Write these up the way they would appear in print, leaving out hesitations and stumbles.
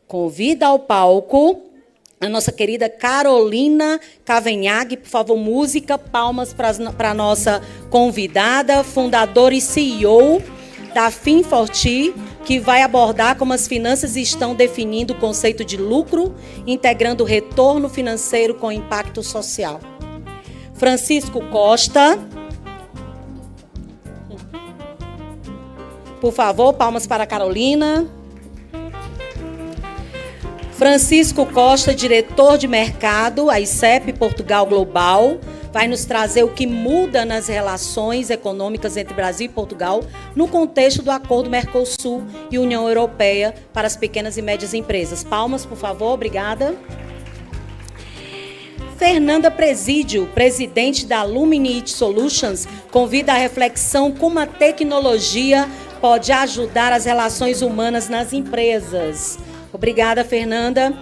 Convida ao palco a nossa querida Carolina Cavanhague. Por favor, música, palmas para a nossa convidada, fundadora e CEO da Fin4T, que vai abordar como as finanças estão definindo o conceito de lucro, integrando o retorno financeiro com impacto social. Francisco Costa. Por favor, palmas para a Carolina. Francisco Costa, diretor de mercado, a ICEP Portugal Global, vai nos trazer o que muda nas relações econômicas entre Brasil e Portugal no contexto do Acordo Mercosul e União Europeia para as pequenas e médias empresas. Palmas, por favor, obrigada. Fernanda Presídio, presidente da Luminate Solutions, convida a reflexão como a tecnologia pode ajudar as relações humanas nas empresas. Obrigada, Fernanda.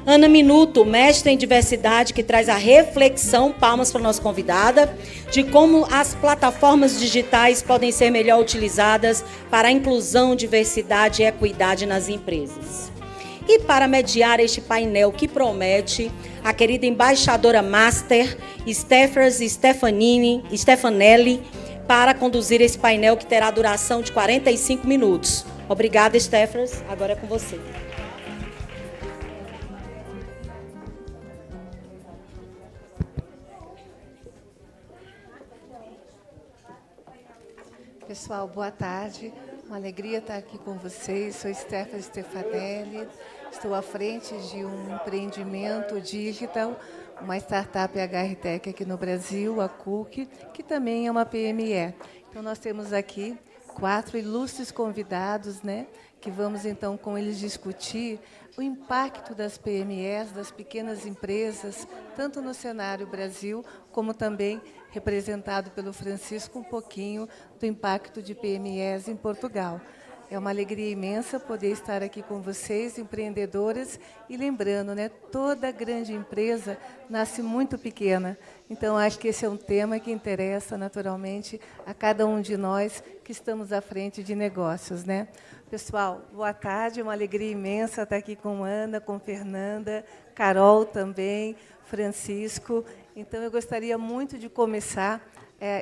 Ana Minuto, mestre em diversidade, que traz a reflexão, palmas para a nossa convidada, de como as plataformas digitais podem ser melhor utilizadas para a inclusão, diversidade e equidade nas empresas. E para mediar este painel que promete, a querida embaixadora Master, Stefanelli, para conduzir esse painel que terá duração de 45 minutos. Obrigada, Stephens. Agora é com você. Pessoal, boa tarde. Uma alegria estar aqui com vocês. Sou Stefanelli. Estou à frente de um empreendimento digital, uma startup HRTech aqui no Brasil, a Cook, que também é uma PME. Então, nós temos aqui 4 ilustres convidados, né, que vamos, então, com eles discutir o impacto das PMEs, das pequenas empresas, tanto no cenário Brasil, como também representado pelo Francisco, um pouquinho do impacto de PMEs em Portugal. É uma alegria imensa poder estar aqui com vocês, empreendedoras, e lembrando, né, toda grande empresa nasce muito pequena. Então, acho que esse é um tema que interessa, naturalmente, a cada um de nós que estamos à frente de negócios, né? Pessoal, boa tarde, uma alegria imensa estar aqui com Ana, com Fernanda, Carol também, Francisco. Então, eu gostaria muito de começar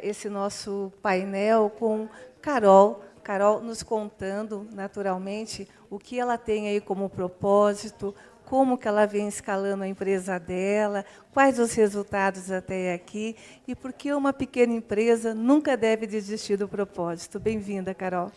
esse nosso painel com Carol. Carol nos contando, naturalmente, o que ela tem aí como propósito, como que ela vem escalando a empresa dela, quais os resultados até aqui e por que uma pequena empresa nunca deve desistir do propósito. Bem-vinda, Carol.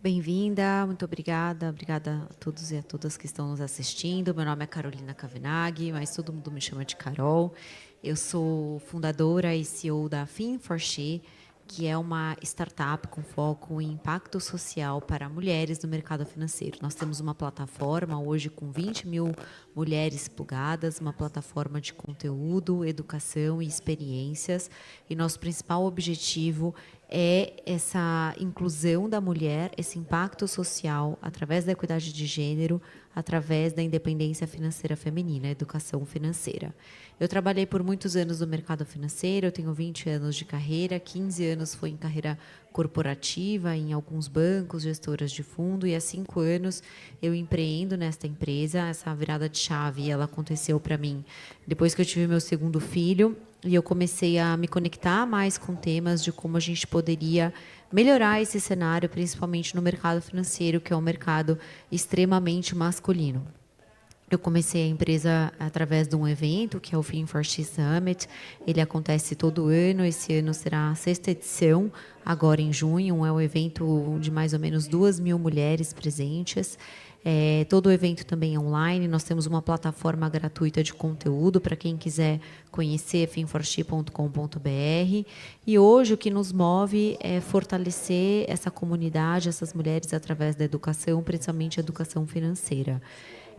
Bem-vinda, muito obrigada. Obrigada a todos e a todas que estão nos assistindo. Meu nome é Carolina Cavanhague, mas todo mundo me chama de Carol. Eu sou fundadora e CEO da Fin4T, que é uma startup com foco em impacto social para mulheres no mercado financeiro. Nós temos uma plataforma hoje com 20 mil mulheres plugadas, uma plataforma de conteúdo, educação e experiências. E nosso principal objetivo é essa inclusão da mulher, esse impacto social através da equidade de gênero, através da independência financeira feminina, educação financeira. Eu trabalhei por muitos anos no mercado financeiro, eu tenho 20 anos de carreira, 15 anos foi em carreira corporativa, em alguns bancos, gestoras de fundo, e há 5 anos eu empreendo nesta empresa. Essa virada de chave, ela aconteceu para mim depois que eu tive meu segundo filho, e eu comecei a me conectar mais com temas de como a gente poderia melhorar esse cenário, principalmente no mercado financeiro, que é um mercado extremamente masculino. Eu comecei a empresa através de um evento, que é o Fin4T Summit. Ele acontece todo ano. Esse ano será a 6ª edição, agora em junho. É um evento de mais ou menos 2.000 mulheres presentes. Todo o evento também é online. Nós temos uma plataforma gratuita de conteúdo para quem quiser conhecer, fin4t.com.br. E hoje o que nos move é fortalecer essa comunidade, essas mulheres, através da educação, principalmente a educação financeira.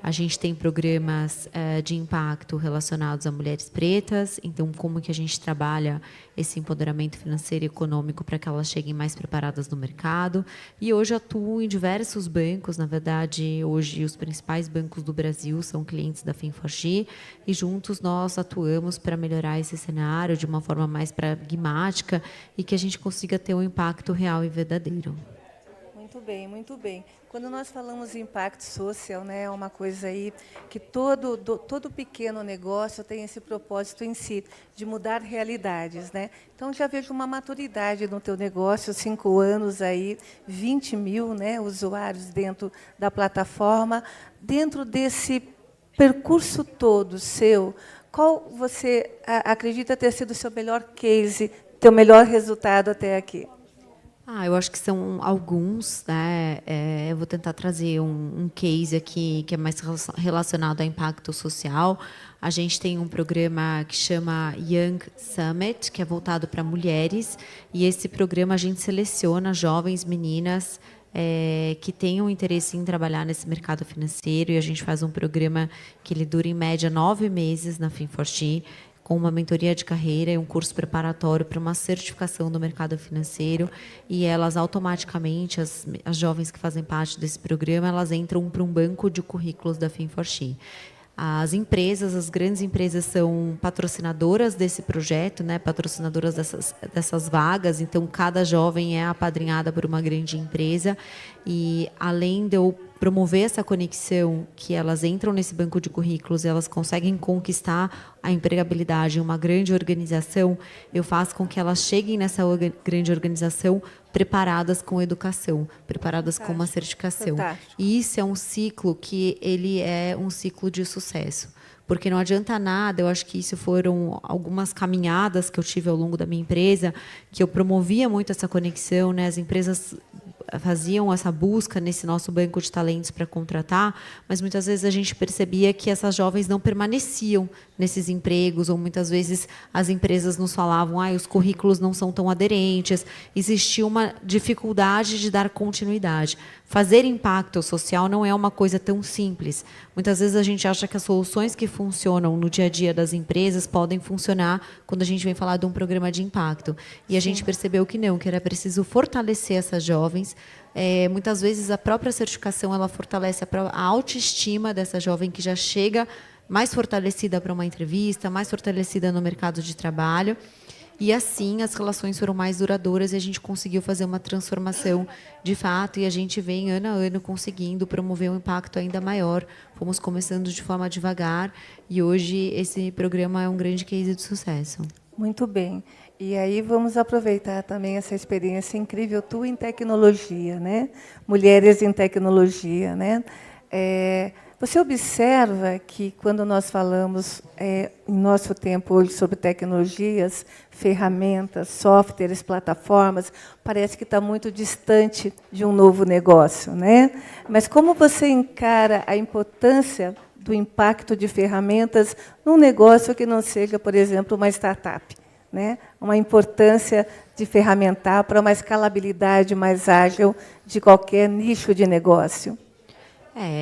A gente tem programas de impacto relacionados a mulheres pretas, então como que a gente trabalha esse empoderamento financeiro e econômico para que elas cheguem mais preparadas no mercado. E hoje atuo em diversos bancos, na verdade, hoje os principais bancos do Brasil são clientes da Fin4T, e juntos nós atuamos para melhorar esse cenário de uma forma mais pragmática e que a gente consiga ter um impacto real e verdadeiro. Muito bem, muito bem. Quando nós falamos em impacto social, né, é uma coisa aí que todo pequeno negócio tem esse propósito em si, de mudar realidades, né? Então, já vejo uma maturidade no teu negócio, 5 anos aí, 20 mil, né, usuários dentro da plataforma. Dentro desse percurso todo seu, qual você acredita ter sido o seu melhor case, teu melhor resultado até aqui? Eu acho que são alguns, né? Eu vou tentar trazer um case aqui que é mais relacionado a impacto social. A gente tem um programa que chama Young Summit, que é voltado para mulheres, e esse programa a gente seleciona jovens meninas que tenham interesse em trabalhar nesse mercado financeiro, e a gente faz um programa que ele dura, em média, 9 meses na Fin4She, com uma mentoria de carreira e um curso preparatório para uma certificação do mercado financeiro, e elas automaticamente, as jovens que fazem parte desse programa, elas entram para um banco de currículos da Fin4She. As empresas, as grandes empresas, são patrocinadoras desse projeto, né, patrocinadoras dessas vagas, então cada jovem é apadrinhada por uma grande empresa, e além de eu promover essa conexão, que elas entram nesse banco de currículos, elas conseguem conquistar a empregabilidade em uma grande organização, eu faço com que elas cheguem nessa grande organização preparadas com educação, preparadas com uma certificação. Fantástico. E isso é um ciclo que ele é um ciclo de sucesso. Porque não adianta nada, eu acho que isso foram algumas caminhadas que eu tive ao longo da minha empresa, que eu promovia muito essa conexão, né? As empresas faziam essa busca nesse nosso banco de talentos para contratar, mas muitas vezes a gente percebia que essas jovens não permaneciam nesses empregos, ou muitas vezes as empresas nos falavam, os currículos não são tão aderentes, existia uma dificuldade de dar continuidade. Fazer impacto social não é uma coisa tão simples. Muitas vezes a gente acha que as soluções que funcionam no dia a dia das empresas podem funcionar quando a gente vem falar de um programa de impacto. E a gente percebeu que não, que era preciso fortalecer essas jovens. Muitas vezes a própria certificação ela fortalece a autoestima dessa jovem que já chega mais fortalecida para uma entrevista, mais fortalecida no mercado de trabalho. E assim as relações foram mais duradouras e a gente conseguiu fazer uma transformação de fato, e a gente vem ano a ano conseguindo promover um impacto ainda maior. Fomos começando de forma devagar e hoje esse programa é um grande case de sucesso. Muito bem. E aí vamos aproveitar também essa experiência incrível tua em tecnologia, né? Mulheres em tecnologia, né? Você observa que, quando nós falamos, em nosso tempo hoje, sobre tecnologias, ferramentas, softwares, plataformas, parece que está muito distante de um novo negócio, né? Mas como você encara a importância do impacto de ferramentas num negócio que não seja, por exemplo, uma startup, né? Uma importância de ferramentar para uma escalabilidade mais ágil de qualquer nicho de negócio?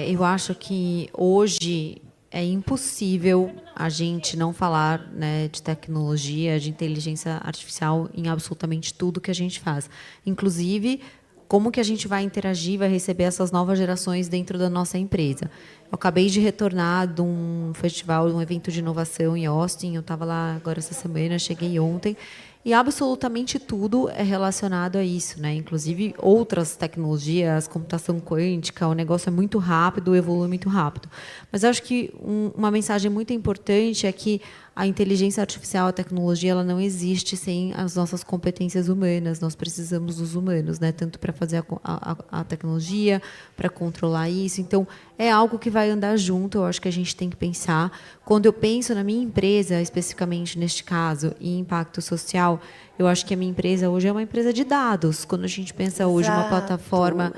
Eu acho que hoje é impossível a gente não falar, né, de tecnologia, de inteligência artificial em absolutamente tudo que a gente faz. Inclusive, como que a gente vai interagir, vai receber essas novas gerações dentro da nossa empresa. Eu acabei de retornar de um festival, de um evento de inovação em Austin. Eu estava lá agora essa semana, cheguei ontem. E absolutamente tudo é relacionado a isso, né? Inclusive outras tecnologias, computação quântica, o negócio é muito rápido, evolui muito rápido. Mas eu acho que uma mensagem muito importante é que a inteligência artificial, a tecnologia, ela não existe sem as nossas competências humanas. Nós precisamos dos humanos, né? Tanto para fazer a tecnologia, para controlar isso. Então, é algo que vai andar junto, eu acho que a gente tem que pensar. Quando eu penso na minha empresa, especificamente neste caso, em impacto social, eu acho que a minha empresa hoje é uma empresa de dados. Quando a gente pensa hoje uma plataforma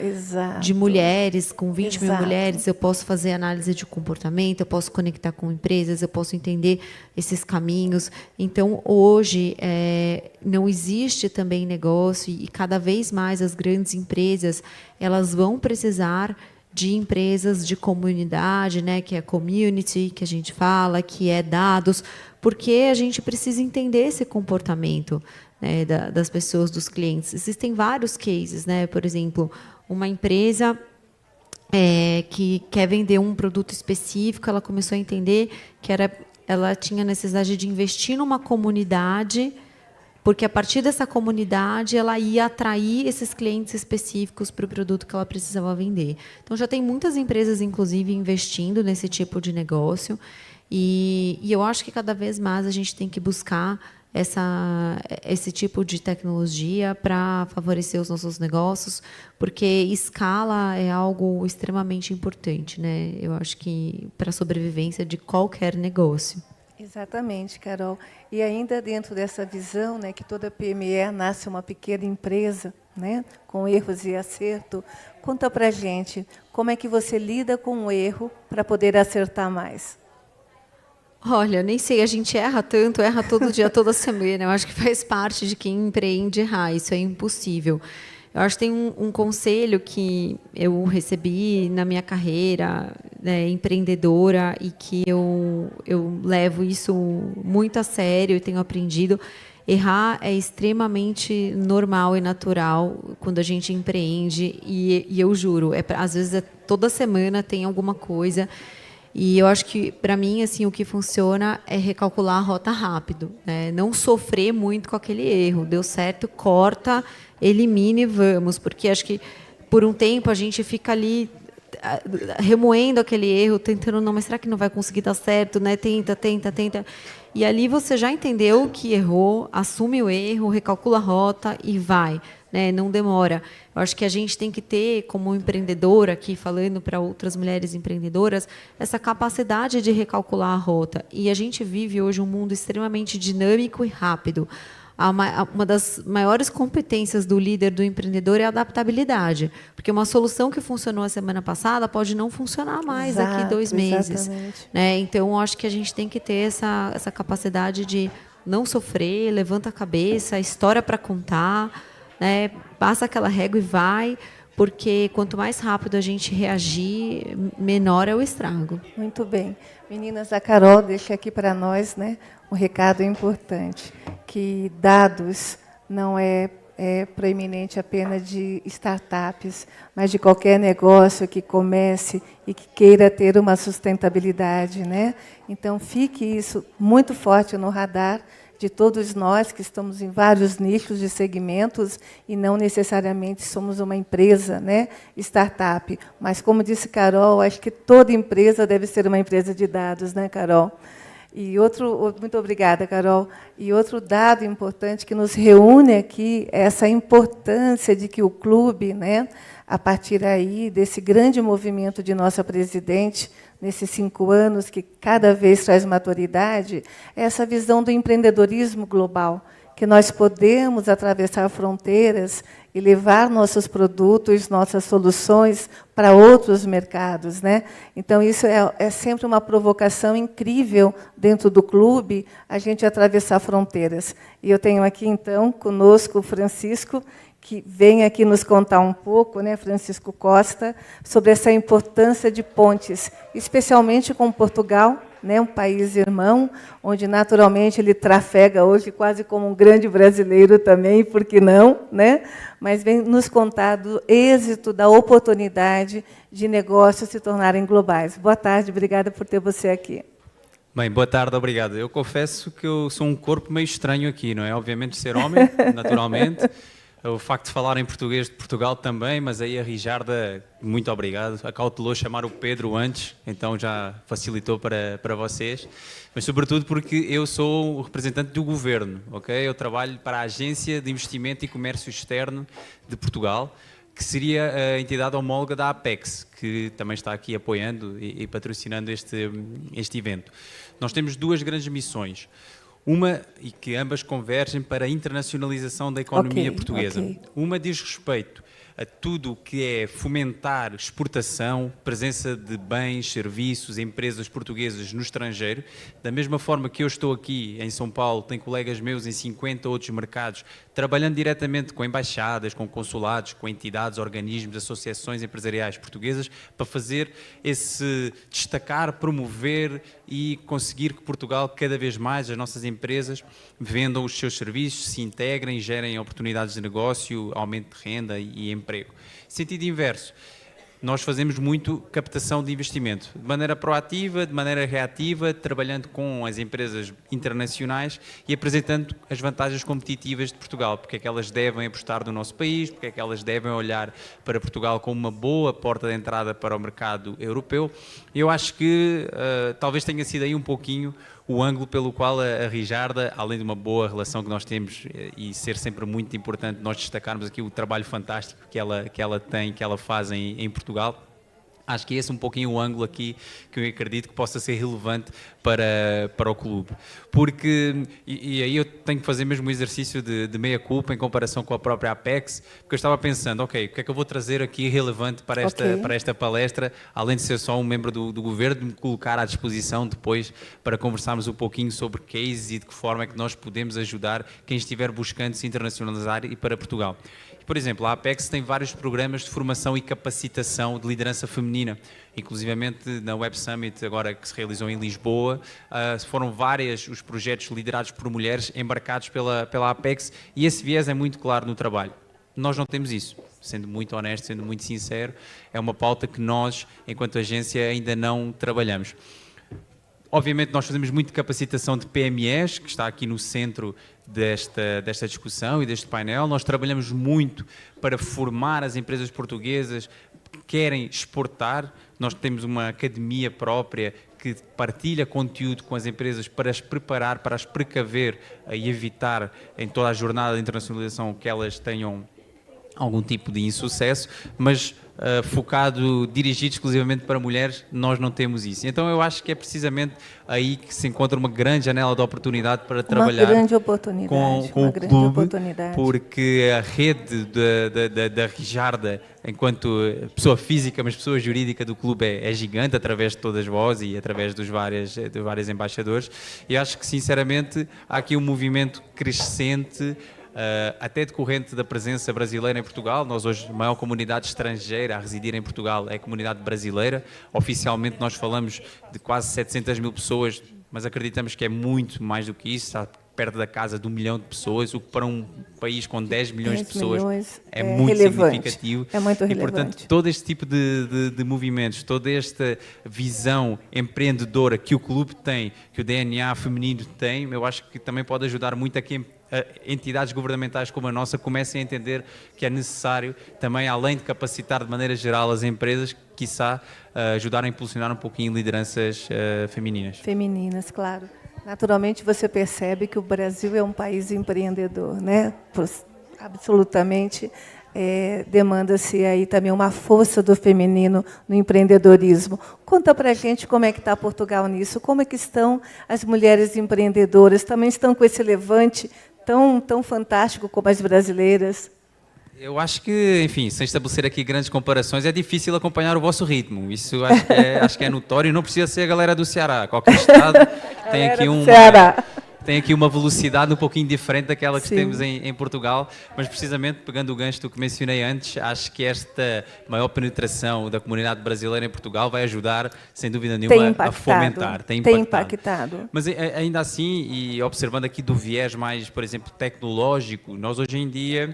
de mulheres, com 20 mil mulheres, eu posso fazer análise de comportamento, eu posso conectar com empresas, eu posso entender esses caminhos. Então, hoje, não existe também negócio, e cada vez mais as grandes empresas elas vão precisar de empresas de comunidade, né, que é community, que a gente fala, que é dados, porque a gente precisa entender esse comportamento, né, das pessoas, dos clientes. Existem vários cases, né? Por exemplo, uma empresa que quer vender um produto específico, ela começou a entender que ela tinha necessidade de investir numa comunidade porque a partir dessa comunidade ela ia atrair esses clientes específicos para o produto que ela precisava vender. Então já tem muitas empresas, inclusive, investindo nesse tipo de negócio, e eu acho que cada vez mais a gente tem que buscar esse tipo de tecnologia para favorecer os nossos negócios, porque escala é algo extremamente importante, né? Eu acho que para a sobrevivência de qualquer negócio. Exatamente, Carol. E ainda dentro dessa visão, né, que toda PME nasce uma pequena empresa, né, com erros e acerto, conta para a gente como é que você lida com o erro para poder acertar mais. Olha, nem sei, a gente erra tanto, erra todo dia, toda semana. Eu acho que faz parte de quem empreende errar, isso é impossível. Eu acho que tem um conselho que eu recebi na minha carreira, né, empreendedora, e que eu levo isso muito a sério e tenho aprendido. Errar é extremamente normal e natural quando a gente empreende, e eu juro, às vezes toda semana tem alguma coisa. E eu acho que, para mim, assim, o que funciona é recalcular a rota rápido, né? Não sofrer muito com aquele erro. Deu certo, corta, elimina e vamos. Porque acho que, por um tempo, a gente fica ali remoendo aquele erro, tentando, não, mas será que não vai conseguir dar certo? Né? Tenta. E ali você já entendeu que errou, assume o erro, recalcula a rota e vai. Né, não demora. Eu acho que a gente tem que ter, como empreendedora, aqui falando para outras mulheres empreendedoras, essa capacidade de recalcular a rota. E a gente vive hoje um mundo extremamente dinâmico e rápido. Uma das maiores competências do líder, do empreendedor, é a adaptabilidade. Porque uma solução que funcionou a semana passada pode não funcionar mais daqui 2 meses. Né? Então, eu acho que a gente tem que ter essa capacidade de não sofrer, levanta a cabeça, história para contar, né, passa aquela régua e vai, porque quanto mais rápido a gente reagir, menor é o estrago. Muito bem. Meninas, a Carol deixa aqui para nós, né, um recado importante, que dados não é proeminente apenas de startups, mas de qualquer negócio que comece e que queira ter uma sustentabilidade, né? Então, fique isso muito forte no radar de todos nós que estamos em vários nichos de segmentos e não necessariamente somos uma empresa, né, startup. Mas, como disse Carol, acho que toda empresa deve ser uma empresa de dados, né, Carol? E muito obrigada, Carol. E outro dado importante que nos reúne aqui é essa importância de que o clube, né, a partir aí desse grande movimento de nossa presidente, nesses 5 anos, que cada vez traz maturidade, é essa visão do empreendedorismo global, que nós podemos atravessar fronteiras e levar nossos produtos, nossas soluções para outros mercados, né? Então, isso é sempre uma provocação incrível dentro do clube, a gente atravessar fronteiras. E eu tenho aqui, então, conosco o Francisco, que vem aqui nos contar um pouco, né, Francisco Costa, sobre essa importância de pontes, especialmente com Portugal, né, um país irmão, onde naturalmente ele trafega hoje quase como um grande brasileiro também, por que não, né? Mas vem nos contar do êxito, da oportunidade de negócios se tornarem globais. Boa tarde, obrigada por ter você aqui. Bem, boa tarde, obrigado. Eu confesso que eu sou um corpo meio estranho aqui, não é? Obviamente ser homem, naturalmente. O facto de falar em português de Portugal também, mas aí a Rijarda, muito obrigado, acautelou chamar o Pedro antes, então já facilitou para vocês. Mas sobretudo porque eu sou o representante do governo, ok? Eu trabalho para a Agência de Investimento e Comércio Externo de Portugal, que seria a entidade homóloga da Apex, que também está aqui apoiando e patrocinando este evento. Nós temos 2 grandes missões. Uma, e que ambas convergem para a internacionalização da economia portuguesa. Uma diz respeito a tudo o que é fomentar exportação, presença de bens, serviços, empresas portuguesas no estrangeiro. Da mesma forma que eu estou aqui em São Paulo, tenho colegas meus em 50 outros mercados, trabalhando diretamente com embaixadas, com consulados, com entidades, organismos, associações empresariais portuguesas, para fazer esse destacar, promover e conseguir que Portugal, cada vez mais, as nossas empresas, vendam os seus serviços, se integrem, gerem oportunidades de negócio, aumento de renda e emprego. Sentido inverso, nós fazemos muito captação de investimento, de maneira proativa, de maneira reativa, trabalhando com as empresas internacionais e apresentando as vantagens competitivas de Portugal, porque é que elas devem apostar no nosso país, porque é que elas devem olhar para Portugal como uma boa porta de entrada para o mercado europeu. Eu acho que talvez tenha sido aí um pouquinho o ângulo pelo qual a Rijarda, além de uma boa relação que nós temos e ser sempre muito importante nós destacarmos aqui o trabalho fantástico que ela tem, que ela faz em Portugal, acho que esse é um pouquinho o ângulo aqui que eu acredito que possa ser relevante para o clube. Porque, e aí eu tenho que fazer mesmo um exercício de meia-culpa em comparação com a própria Apex, porque eu estava pensando, ok, o que é que eu vou trazer aqui relevante para esta palestra, além de ser só um membro do governo, de me colocar à disposição depois para conversarmos um pouquinho sobre cases e de que forma é que nós podemos ajudar quem estiver buscando se internacionalizar e para Portugal. Por exemplo, a Apex tem vários programas de formação e capacitação de liderança feminina, inclusivamente na Web Summit agora que se realizou em Lisboa, foram vários os projetos liderados por mulheres embarcados pela Apex e esse viés é muito claro no trabalho. Nós não temos isso, sendo muito honesto, sendo muito sincero, é uma pauta que nós, enquanto agência, ainda não trabalhamos. Obviamente nós fazemos muito capacitação de PMEs, que está aqui no centro desta discussão e deste painel. Nós trabalhamos muito para formar as empresas portuguesas que querem exportar. Nós temos uma academia própria que partilha conteúdo com as empresas para as preparar, para as precaver e evitar em toda a jornada de internacionalização que elas tenham algum tipo de insucesso, mas focado, dirigido exclusivamente para mulheres, nós não temos isso. Então eu acho que é precisamente aí que se encontra uma grande janela de oportunidade para trabalhar com o clube, porque a rede da Rijarda, enquanto pessoa física, mas pessoa jurídica do clube é gigante, através de todas vós e através dos vários embaixadores, e acho que sinceramente há aqui um movimento crescente, até decorrente da presença brasileira em Portugal. Nós hoje, a maior comunidade estrangeira a residir em Portugal é a comunidade brasileira. Oficialmente nós falamos de quase 700 mil pessoas, mas acreditamos que é muito mais do que isso, está perto da casa de 1 milhão de pessoas, o que para um país com 10 milhões de pessoas é muito significativo. É muito relevante. E, portanto, todo este tipo de movimentos, toda esta visão empreendedora que o clube tem, que o DNA feminino tem, eu acho que também pode ajudar muito a quem entidades governamentais como a nossa comecem a entender que é necessário também, além de capacitar de maneira geral as empresas, quiçá ajudar a impulsionar um pouquinho lideranças femininas. Femininas, claro. Naturalmente, você percebe que o Brasil é um país empreendedor, né? Absolutamente. Demanda-se aí também uma força do feminino no empreendedorismo. Conta para a gente como é que está Portugal nisso, como é que estão as mulheres empreendedoras, também estão com esse levante tão fantástico como as brasileiras? Eu acho que, enfim, sem estabelecer aqui grandes comparações, é difícil acompanhar o vosso ritmo. Isso acho que é notório. Não precisa ser a galera do Ceará. Qualquer estado tem aqui uma velocidade um pouquinho diferente daquela que temos em Portugal, mas precisamente pegando o gancho do que mencionei antes, acho que esta maior penetração da comunidade brasileira em Portugal vai ajudar, sem dúvida nenhuma, a fomentar. Tem impactado. Mas ainda assim, e observando aqui do viés mais, por exemplo, tecnológico, nós hoje em dia,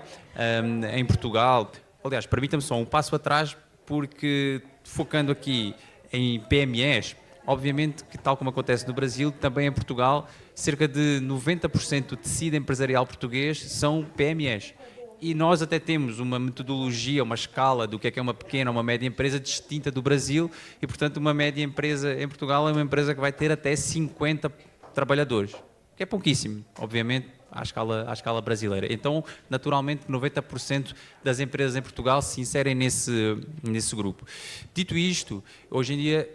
em Portugal, aliás, permita-me só um passo atrás, porque focando aqui em PMEs, obviamente que, tal como acontece no Brasil, também em Portugal, cerca de 90% do tecido empresarial português são PMEs. E nós até temos uma metodologia, uma escala do que é uma pequena ou uma média empresa distinta do Brasil e, portanto, uma média empresa em Portugal é uma empresa que vai ter até 50 trabalhadores, que é pouquíssimo, obviamente, à escala brasileira. Então, naturalmente, 90% das empresas em Portugal se inserem nesse grupo. Dito isto, hoje em dia,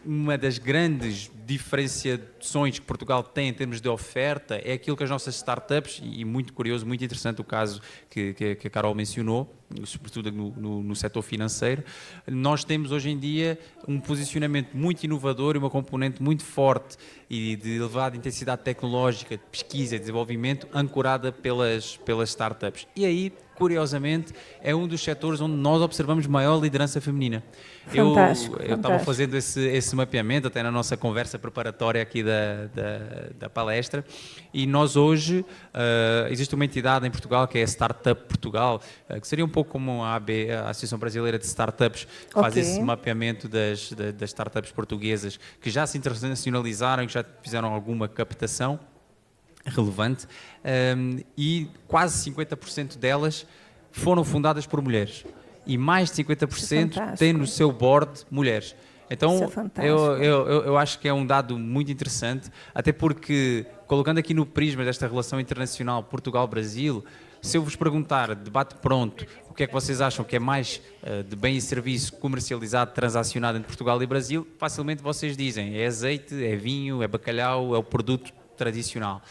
uma das grandes diferenciações que Portugal tem em termos de oferta é aquilo que as nossas startups, e muito curioso, muito interessante o caso que a Carol mencionou, sobretudo no setor financeiro, nós temos hoje em dia um posicionamento muito inovador e uma componente muito forte e de elevada intensidade tecnológica, de pesquisa e desenvolvimento, ancorada pelas startups. E aí, curiosamente, é um dos setores onde nós observamos maior liderança feminina. Fantástico, Eu estava fazendo esse mapeamento, até na nossa conversa preparatória aqui da palestra, e nós hoje, existe uma entidade em Portugal, que é a Startup Portugal, que seria um pouco como a AB, a Associação Brasileira de Startups, que faz esse mapeamento das startups portuguesas, que já se internacionalizaram, que já fizeram alguma captação relevante, e quase 50% delas foram fundadas por mulheres. E mais de 50% têm no seu board mulheres. Então, eu acho que é um dado muito interessante, até porque, colocando aqui no prisma desta relação internacional Portugal-Brasil, se eu vos perguntar, debate pronto, o que é que vocês acham que é mais de bem e serviço comercializado, transacionado entre Portugal e Brasil, facilmente vocês dizem, é azeite, é vinho, é bacalhau, é o produto tradicional.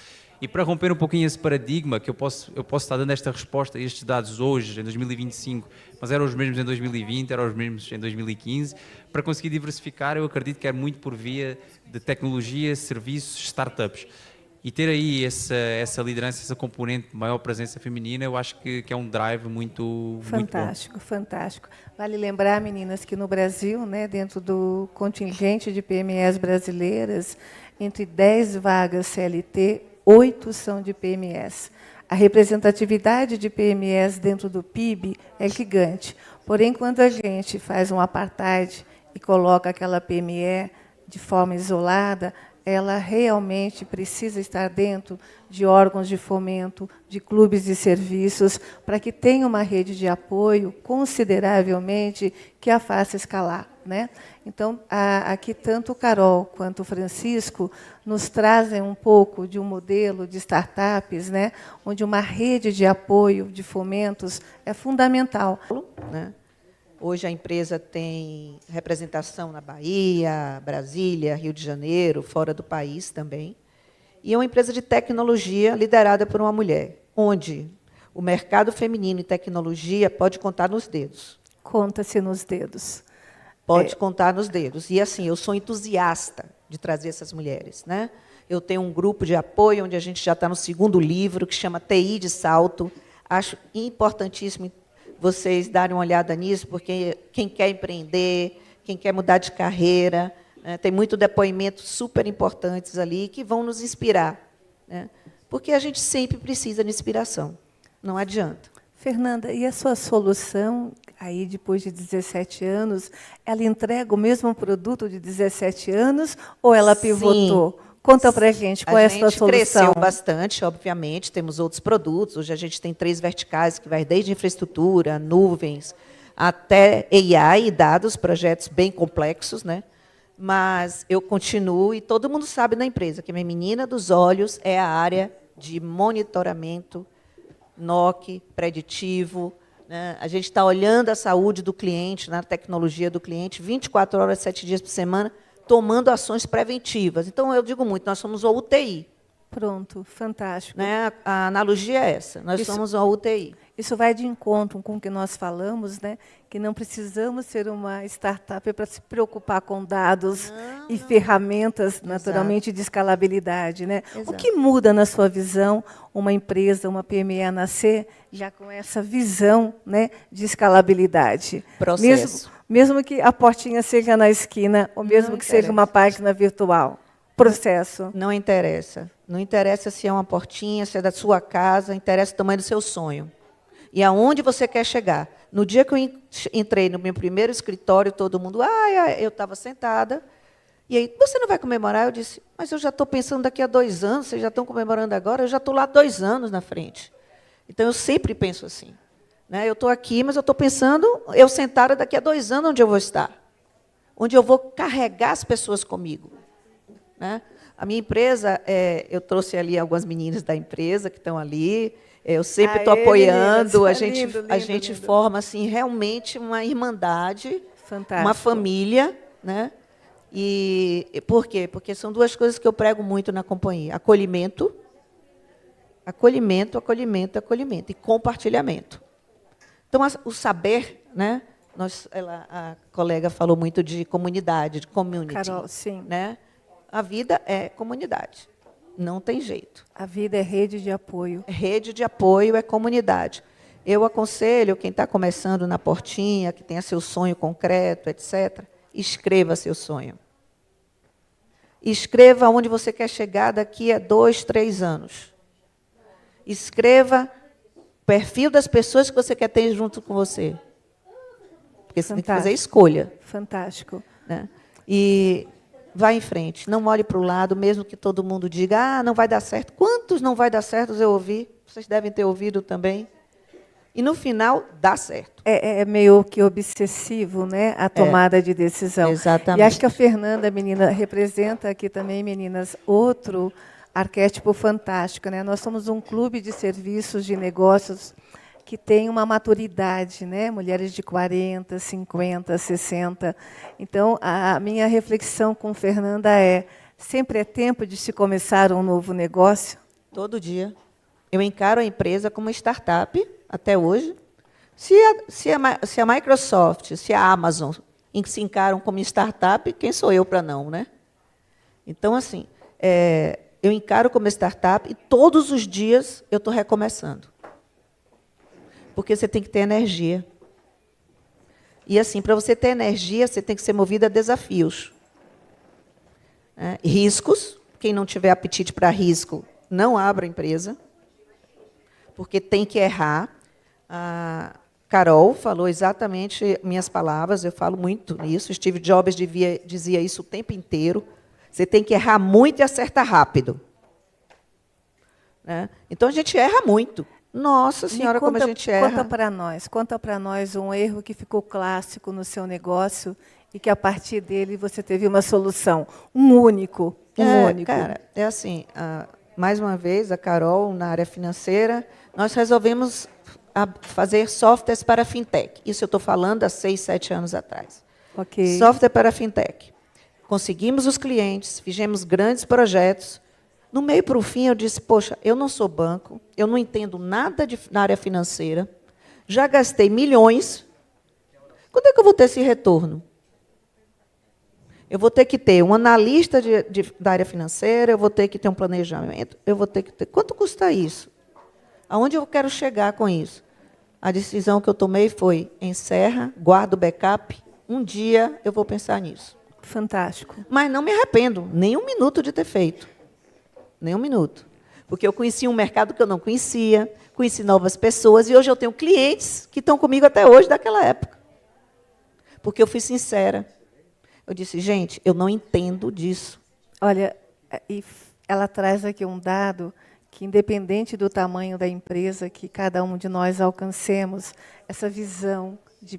E para romper um pouquinho esse paradigma, que eu posso estar dando esta resposta a estes dados hoje, em 2025, mas eram os mesmos em 2020, eram os mesmos em 2015, para conseguir diversificar, eu acredito que é muito por via de tecnologia, serviços, startups. E ter aí essa liderança, essa componente de maior presença feminina, eu acho que é um drive muito fantástico, muito bom. Fantástico. Vale lembrar, meninas, que no Brasil, né, dentro do contingente de PMEs brasileiras, entre 10 vagas CLT, 8 são de PMEs. A representatividade de PMEs dentro do PIB é gigante. Porém, quando a gente faz um apartheid e coloca aquela PME de forma isolada, ela realmente precisa estar dentro de órgãos de fomento, de clubes de serviços, para que tenha uma rede de apoio consideravelmente que a faça escalar, né? Então, aqui tanto o Carol quanto o Francisco nos trazem um pouco de um modelo de startups, né, onde uma rede de apoio, de fomentos, é fundamental, né? Hoje a empresa tem representação na Bahia, Brasília, Rio de Janeiro, fora do país também. E é uma empresa de tecnologia liderada por uma mulher, onde o mercado feminino em tecnologia pode contar nos dedos. Conta-se nos dedos. Pode contar nos dedos. E, assim, eu sou entusiasta de trazer essas mulheres, né? Eu tenho um grupo de apoio, onde a gente já está no 2º livro, que chama TI de Salto. Acho importantíssimo vocês darem uma olhada nisso, porque quem quer empreender, quem quer mudar de carreira, né, tem muito depoimentos super importantes ali que vão nos inspirar, né, porque a gente sempre precisa de inspiração, não adianta. Fernanda, e a sua solução, aí depois de 17 anos, ela entrega o mesmo produto de 17 anos ou ela pivotou? Sim. Conta para a gente qual é a sua solução. A gente cresceu bastante, obviamente, temos outros produtos. Hoje a gente tem 3 verticais, que vai desde infraestrutura, nuvens, até AI e dados, projetos bem complexos, né? Mas eu continuo, e todo mundo sabe na empresa, que a minha menina dos olhos é a área de monitoramento, NOC, preditivo, né? A gente está olhando a saúde do cliente, na tecnologia do cliente, 24 horas, 7 dias por semana, tomando ações preventivas. Então, eu digo muito, nós somos a UTI. Pronto, fantástico. Né? A analogia é essa, nós somos a UTI. Isso vai de encontro com o que nós falamos, né? Que não precisamos ser uma startup para se preocupar com dados e ferramentas, naturalmente, de escalabilidade. Né? O que muda, na sua visão, uma empresa, uma PME a nascer, já com essa visão, né, de escalabilidade? Processo. Mesmo que a portinha seja na esquina, ou mesmo que seja uma página virtual. Processo. Não interessa. Não interessa se é uma portinha, se é da sua casa, interessa o tamanho do seu sonho. E aonde você quer chegar. No dia que eu entrei no meu primeiro escritório, todo mundo, eu estava sentada, e aí, você não vai comemorar? Eu disse, mas eu já estou pensando daqui a 2 anos, vocês já estão comemorando agora, eu já estou lá 2 anos na frente. Então, eu sempre penso assim. Né? Eu estou aqui, mas eu estou pensando, eu sentada daqui a 2 anos, onde eu vou estar? Onde eu vou carregar as pessoas comigo. Né? A minha empresa, eu trouxe ali algumas meninas da empresa que estão ali, eu sempre estou apoiando, meninas, a gente forma assim, realmente uma irmandade, fantástico, uma família. Né? E por quê? Porque são 2 coisas que eu prego muito na companhia. Acolhimento, acolhimento, acolhimento, acolhimento e compartilhamento. Então, o saber, né? A colega falou muito de comunidade, de community. Carol, sim. Né? A vida é comunidade, não tem jeito. A vida é rede de apoio. Rede de apoio é comunidade. Eu aconselho quem está começando na portinha, que tenha seu sonho concreto, etc., escreva seu sonho. Escreva onde você quer chegar daqui a 2, 3 anos. Escreva o perfil das pessoas que você quer ter junto com você. Porque você tem que fazer escolha. Fantástico. Né? E vá em frente. Não olhe para o lado, mesmo que todo mundo diga, não vai dar certo. Quantos não vai dar certo eu ouvi? Vocês devem ter ouvido também. E, no final, dá certo. É meio que obsessivo, né, a tomada de decisão. Exatamente. E acho que a Fernanda, menina, representa aqui também, meninas, outro arquétipo fantástico. Né? Nós somos um clube de serviços, de negócios, que tem uma maturidade, né? Mulheres de 40, 50, 60. Então, a minha reflexão com Fernanda sempre é tempo de se começar um novo negócio? Todo dia. Eu encaro a empresa como startup, até hoje. Se a Microsoft, se a Amazon se encaram como startup, quem sou eu para não, né? Então, assim, eu encaro como startup e todos os dias eu estou recomeçando. Porque você tem que ter energia. E, assim, para você ter energia, você tem que ser movido a desafios. Riscos. Quem não tiver apetite para risco, não abra a empresa. Porque tem que errar. A Carol falou exatamente minhas palavras, eu falo muito nisso. Steve Jobs dizia isso o tempo inteiro. Você tem que errar muito e acertar rápido. Né? Então, a gente erra muito. Nossa Senhora, como a gente erra. Conta para nós um erro que ficou clássico no seu negócio e que, a partir dele, você teve uma solução. Um único. Cara, é assim, mais uma vez, a Carol, na área financeira, nós resolvemos fazer softwares para fintech. Isso eu estou falando há 6, 7 anos atrás. Okay. Software para fintech. Conseguimos os clientes, fizemos grandes projetos. No meio para o fim, eu disse, poxa, eu não sou banco, eu não entendo nada na área financeira, já gastei milhões. Quando é que eu vou ter esse retorno? Eu vou ter que ter um analista da área financeira, eu vou ter que ter um planejamento, eu vou ter que ter... Quanto custa isso? Aonde eu quero chegar com isso? A decisão que eu tomei foi, encerra, guarda o backup, um dia eu vou pensar nisso. Fantástico. Mas não me arrependo, nem um minuto de ter feito. Nem um minuto. Porque eu conheci um mercado que eu não conhecia, conheci novas pessoas, e hoje eu tenho clientes que estão comigo até hoje, daquela época. Porque eu fui sincera. Eu disse, gente, eu não entendo disso. Olha, e ela traz aqui um dado que, independente do tamanho da empresa que cada um de nós alcancemos, essa visão de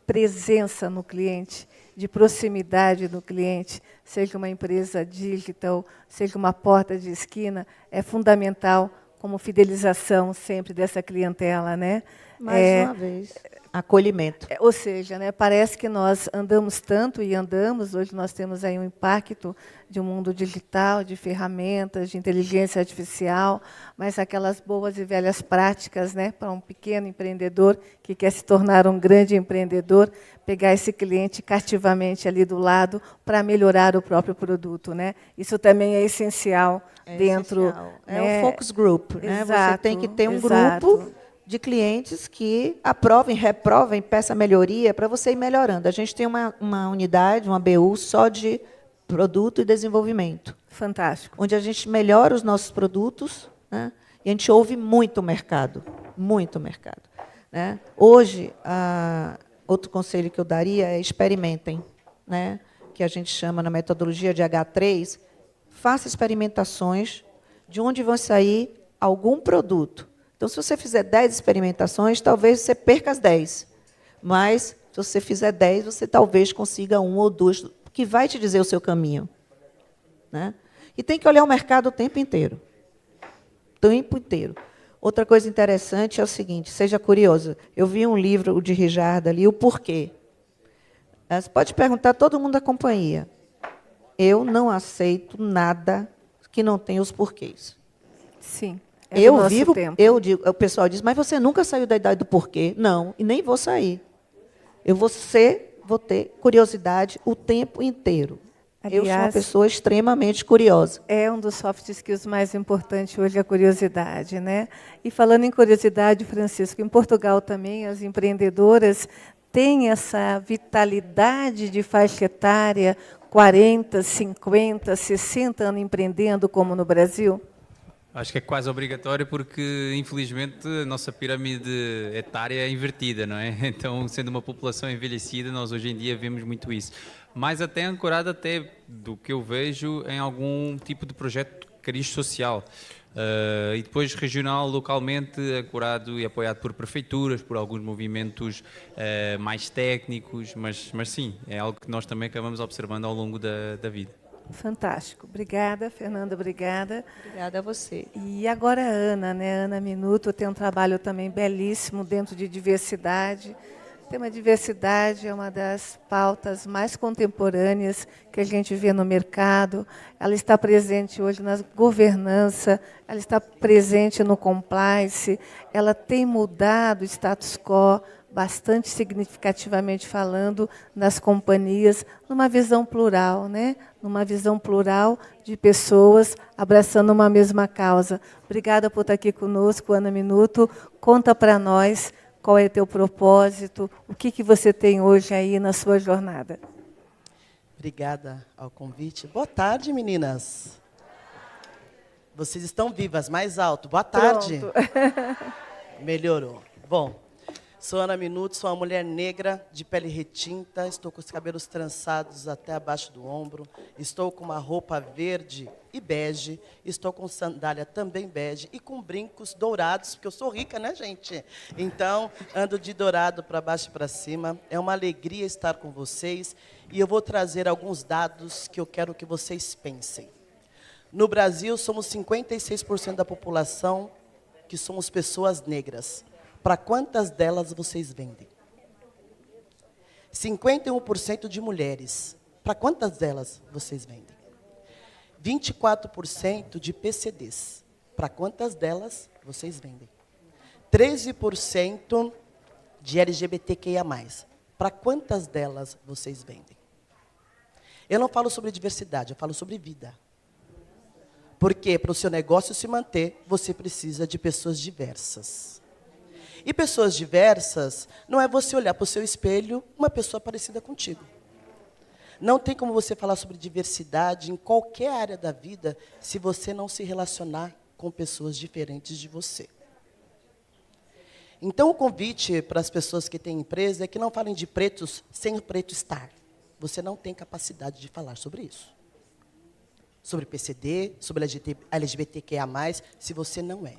presença no cliente, de proximidade do cliente, seja uma empresa digital, seja uma porta de esquina, é fundamental como fidelização sempre dessa clientela, né? Mais uma vez, acolhimento. Ou seja, né, parece que nós andamos tanto e andamos, hoje nós temos aí um impacto de um mundo digital, de ferramentas, de inteligência artificial, mas aquelas boas e velhas práticas, né, para um pequeno empreendedor que quer se tornar um grande empreendedor, pegar esse cliente cativamente ali do lado para melhorar o próprio produto, né? Isso também é essencial dentro. Essencial. Né? É o focus group, né? Exato, você tem que ter um exato. grupo de clientes que aprovem, reprovem, peçam melhoria para você ir melhorando. A gente tem uma unidade, uma BU só de produto e desenvolvimento. Fantástico. Onde a gente melhora os nossos produtos, né? E a gente ouve muito o mercado, muito o mercado. Né? Hoje, outro conselho que eu daria é experimentem, né? Que a gente chama na metodologia de H3, faça experimentações de onde vai sair algum produto. Então, se você fizer 10 experimentações, talvez você perca as 10. Mas, se você fizer 10, você talvez consiga 1 ou 2, que vai te dizer o seu caminho. Né? E tem que olhar o mercado o tempo inteiro. O tempo inteiro. Outra coisa interessante é o seguinte, seja curioso. Eu vi um livro de Richard ali, O Porquê. Você pode perguntar a todo mundo da companhia. Eu não aceito nada que não tenha os porquês. Sim. Eu vivo, o pessoal diz, mas você nunca saiu da idade do porquê? Não, e nem vou sair. Eu vou ter curiosidade o tempo inteiro. Eu sou uma Aliás, pessoa extremamente curiosa. é um dos soft skills mais importantes hoje, a curiosidade, né? E falando em curiosidade, Francisco, em Portugal também as empreendedoras têm essa vitalidade de faixa etária, 40, 50, 60 anos empreendendo, como no Brasil? Acho que é quase obrigatório porque, infelizmente, a nossa pirâmide etária é invertida, não é? Então, sendo uma população envelhecida, nós hoje em dia vemos muito isso. Mas até ancorado até do que eu vejo em algum tipo de projeto de cariz social. E depois regional, localmente, ancorado e apoiado por prefeituras, por alguns movimentos mais técnicos, mas sim, é algo que nós também acabamos observando ao longo da vida. Fantástico. Obrigada, Fernanda, obrigada. Obrigada a você. E agora a Ana, né? Ana Minuto tem um trabalho também belíssimo dentro de diversidade. O tema diversidade é uma das pautas mais contemporâneas que a gente vê no mercado. Ela está presente hoje na governança, ela está presente no compliance, ela tem mudado o status quo bastante significativamente falando nas companhias, numa visão plural, né? Numa visão plural de pessoas abraçando uma mesma causa. Obrigada por estar aqui conosco, Ana Minuto. Conta para nós qual é o teu propósito, o que você tem hoje aí na sua jornada. Obrigada ao convite. Boa tarde, meninas. Vocês estão vivas, mais alto. Boa tarde. Pronto. Melhorou. Bom, sou Ana Minuto, sou uma mulher negra, de pele retinta, estou com os cabelos trançados até abaixo do ombro, estou com uma roupa verde e bege, estou com sandália também bege e com brincos dourados, porque eu sou rica, né, gente? Então, ando de dourado para baixo e para cima. É uma alegria estar com vocês e eu vou trazer alguns dados que eu quero que vocês pensem. No Brasil, somos 56% da população que somos pessoas negras. Para quantas delas vocês vendem? 51% de mulheres. Para quantas delas vocês vendem? 24% de PCDs. Para quantas delas vocês vendem? 13% de LGBTQIA+. Para quantas delas vocês vendem? Eu não falo sobre diversidade, eu falo sobre vida. Porque para o seu negócio se manter, você precisa de pessoas diversas. E pessoas diversas não é você olhar para o seu espelho uma pessoa parecida contigo. Não tem como você falar sobre diversidade em qualquer área da vida se você não se relacionar com pessoas diferentes de você. Então, o convite para as pessoas que têm empresa é que não falem de pretos sem o preto estar. Você não tem capacidade de falar sobre isso. Sobre PCD, sobre LGBTQIA+, se você não é.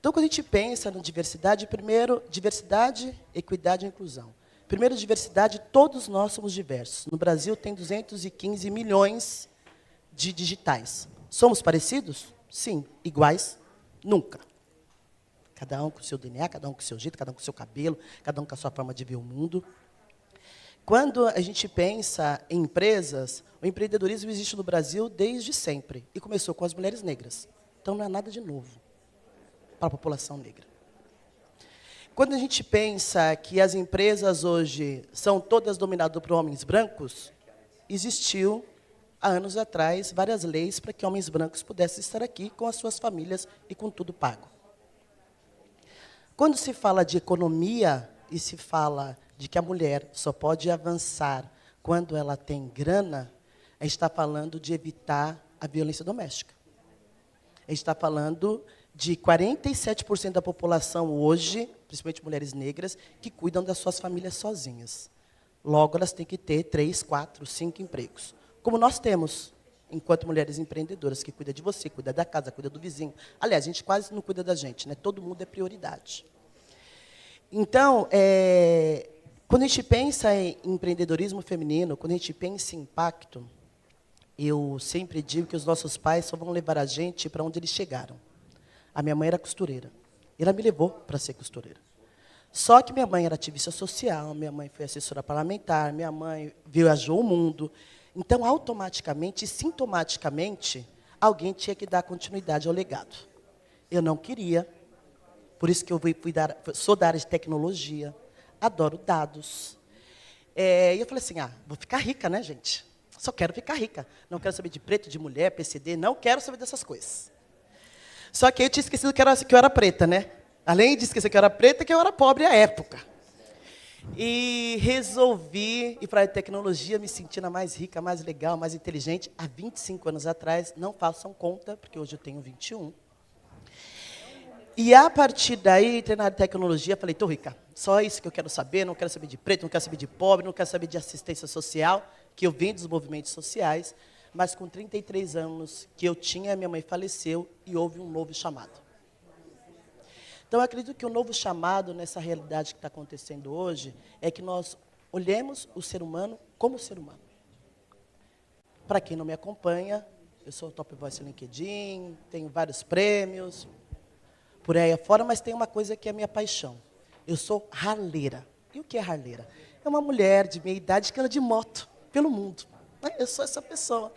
Então, quando a gente pensa na diversidade, primeiro, diversidade, equidade e inclusão. Primeiro, diversidade, todos nós somos diversos. No Brasil, tem 215 milhões de digitais. Somos parecidos? Sim. Iguais? Nunca. Cada um com o seu DNA, cada um com o seu jeito, cada um com o seu cabelo, cada um com a sua forma de ver o mundo. Quando a gente pensa em empresas, o empreendedorismo existe no Brasil desde sempre. E começou com as mulheres negras. Então, não é nada de novo para a população negra. Quando a gente pensa que as empresas hoje são todas dominadas por homens brancos, existiu, há anos atrás, várias leis para que homens brancos pudessem estar aqui com as suas famílias e com tudo pago. Quando se fala de economia e se fala de que a mulher só pode avançar quando ela tem grana, a gente está falando de evitar a violência doméstica. A gente está falando de 47% da população hoje, principalmente mulheres negras, que cuidam das suas famílias sozinhas. Logo, elas têm que ter 3, 4, 5 empregos. Como nós temos, enquanto mulheres empreendedoras, que cuida de você, cuida da casa, cuida do vizinho. Aliás, a gente quase não cuida da gente, né? Todo mundo é prioridade. Então, quando a gente pensa em empreendedorismo feminino, quando a gente pensa em impacto, eu sempre digo que os nossos pais só vão levar a gente para onde eles chegaram. A minha mãe era costureira. Ela me levou para ser costureira. Só que minha mãe era ativista social, minha mãe foi assessora parlamentar, minha mãe viajou o mundo. Então, automaticamente e sintomaticamente, alguém tinha que dar continuidade ao legado. Eu não queria, por isso que eu sou da área de tecnologia, adoro dados. E eu falei assim, vou ficar rica, né, gente? Só quero ficar rica. Não quero saber de preto, de mulher, PCD, não quero saber dessas coisas. Só que eu tinha esquecido que eu era preta, né? Além de esquecer que eu era preta, que eu era pobre à época. E resolvi ir para a tecnologia, me sentindo a mais rica, mais legal, mais inteligente. Há 25 anos atrás, não façam conta, porque hoje eu tenho 21. E a partir daí, entrei na área de tecnologia, falei, estou rica. Só isso que eu quero saber, não quero saber de preto, não quero saber de pobre, não quero saber de assistência social, que eu venho dos movimentos sociais, mas com 33 anos que eu tinha, minha mãe faleceu e houve um novo chamado. Então, eu acredito que o novo chamado nessa realidade que está acontecendo hoje é que nós olhemos o ser humano como ser humano. Para quem não me acompanha, eu sou Top Voice no LinkedIn, tenho vários prêmios, por aí afora, mas tem uma coisa que é a minha paixão. Eu sou harleira. E o que é harleira? É uma mulher de meia idade que anda de moto pelo mundo. Eu sou essa pessoa.